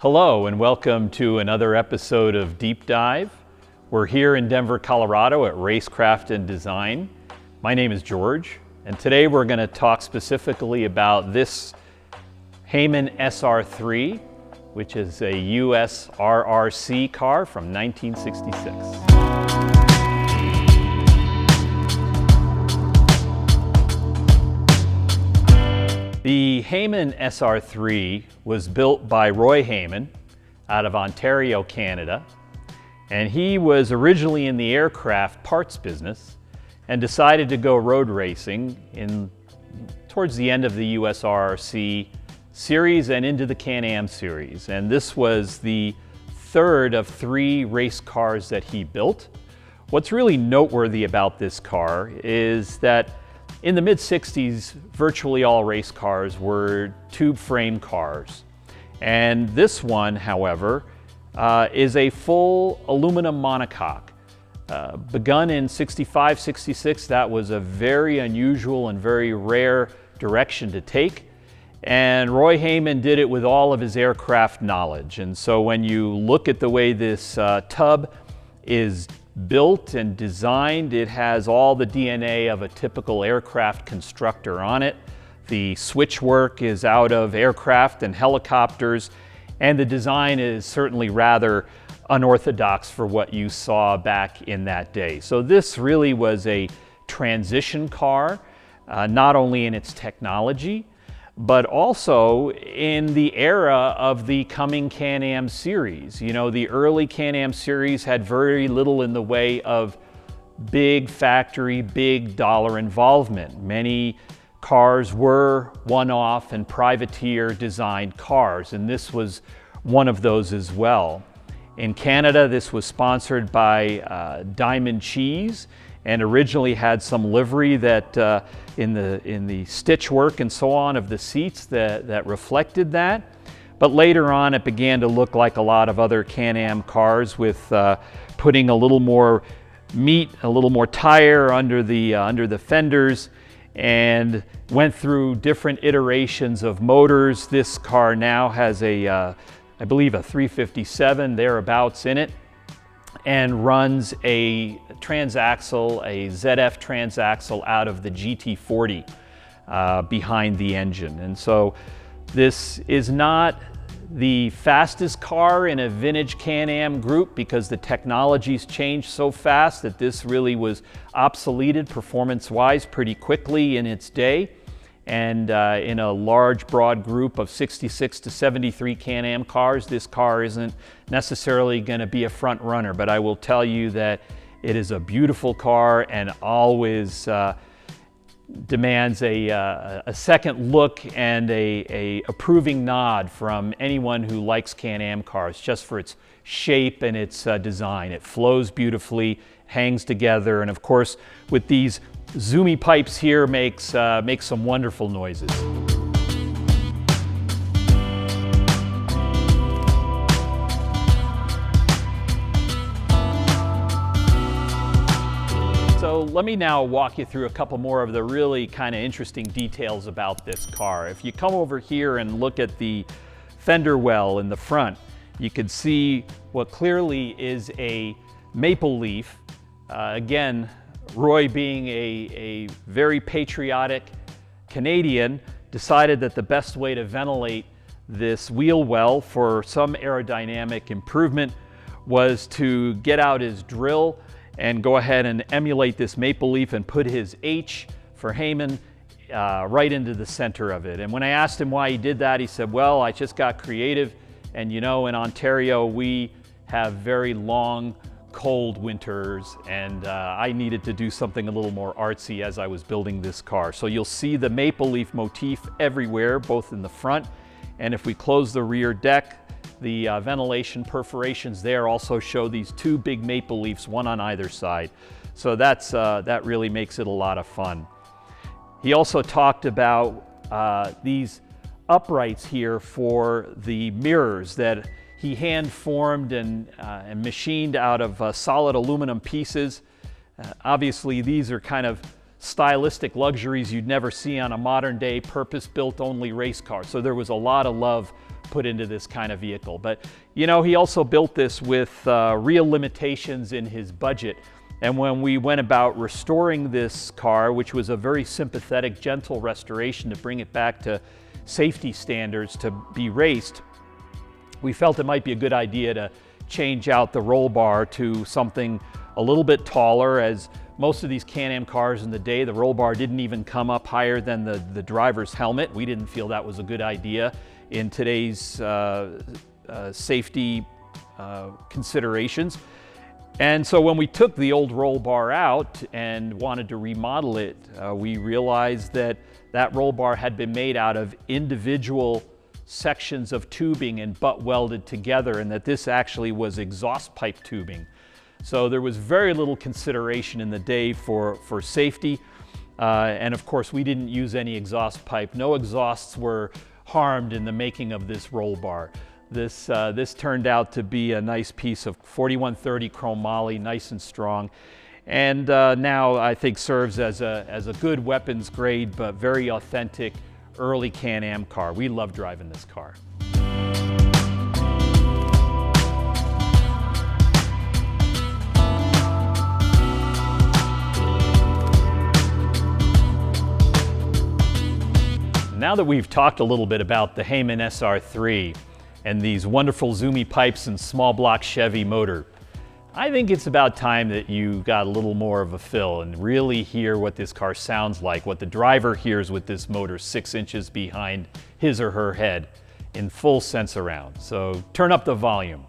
Hello and welcome to another episode of Deep Dive. We're here in Denver, Colorado at Racecraft and Design. My name is George, and today we're going to talk specifically about this Hayman SR3, which is a USRRC car from 1966. The Hayman SR3 was built by Roy Hayman out of Ontario, Canada, and he was originally in the aircraft parts business and decided to go road racing towards the end of the USRRC series and into the Can-Am series. And this was the third of 3 race cars that he built. What's really noteworthy about this car is that in the mid-60s, virtually all race cars were tube frame cars. And this one, however, is a full aluminum monocoque. Begun in 65, 66, that was a very unusual and very rare direction to take. And Roy Hayman did it with all of his aircraft knowledge. And so when you look at the way this tub is built and designed, it has all the DNA of a typical aircraft constructor on it. The switch work is out of aircraft and helicopters, and the design is certainly rather unorthodox for what you saw back in that day. So this really was a transition car, not only in its technology, but also in the era of the coming Can-Am series. You know, the early Can-Am series had very little in the way of big factory, big dollar involvement. Many cars were one-off and privateer designed cars, and this was one of those as well. In Canada, this was sponsored by Diamond Cheese, and originally had some livery that in the stitch work and so on of the seats that reflected that. But later on it began to look like a lot of other Can-Am cars with putting a little more meat, a little more tire under the fenders, and went through different iterations of motors. This car now has I believe a 357 thereabouts in it, and runs a transaxle, a ZF transaxle out of the GT40 behind the engine. And so this is not the fastest car in a vintage Can-Am group because the technology's changed so fast that this really was obsoleted performance-wise pretty quickly in its day. And in a large, broad group of 66 to 73 Can-Am cars, this car isn't necessarily going to be a front runner, but I will tell you that it is a beautiful car and always demands a second look and a approving nod from anyone who likes Can-Am cars, just for its shape and its design. It flows beautifully, hangs together, and of course with these zoomy pipes here makes some wonderful noises. So let me now walk you through a couple more of the really kind of interesting details about this car. If you come over here and look at the fender well in the front, you can see what clearly is a maple leaf. Again, Roy, being a very patriotic Canadian, decided that the best way to ventilate this wheel well for some aerodynamic improvement was to get out his drill and go ahead and emulate this maple leaf and put his H for Hayman right into the center of it. And when I asked him why he did that, he said, well, I just got creative, and you know, in Ontario we have very long, cold winters, and I needed to do something a little more artsy as I was building this car. So you'll see the maple leaf motif everywhere, both in the front, and if we close the rear deck, the ventilation perforations there also show these 2 big maple leaves, one on either side. So that really makes it a lot of fun. He also talked about these uprights here for the mirrors that he hand formed and machined out of solid aluminum pieces. Obviously these are kind of stylistic luxuries you'd never see on a modern day purpose-built only race car. So there was a lot of love put into this kind of vehicle. But you know, he also built this with real limitations in his budget. And when we went about restoring this car, which was a very sympathetic, gentle restoration to bring it back to safety standards to be raced, we felt it might be a good idea to change out the roll bar to something a little bit taller, as most of these Can-Am cars in the day, the roll bar didn't even come up higher than the driver's helmet. We didn't feel that was a good idea in today's safety considerations. And so when we took the old roll bar out and wanted to remodel it, we realized that that roll bar had been made out of individual sections of tubing and butt welded together, and that this actually was exhaust pipe tubing. So there was very little consideration in the day for safety. And of course, we didn't use any exhaust pipe. No exhausts were harmed in the making of this roll bar. This turned out to be a nice piece of 4130 chromoly, nice and strong. And now I think serves as a good weapons grade, but very authentic early Can-Am car. We love driving this car. Now that we've talked a little bit about the Hayman SR3 and these wonderful zoomy pipes and small block Chevy motor, I think it's about time that you got a little more of a feel and really hear what this car sounds like, what the driver hears with this motor 6 inches behind his or her head in full sense around. So turn up the volume.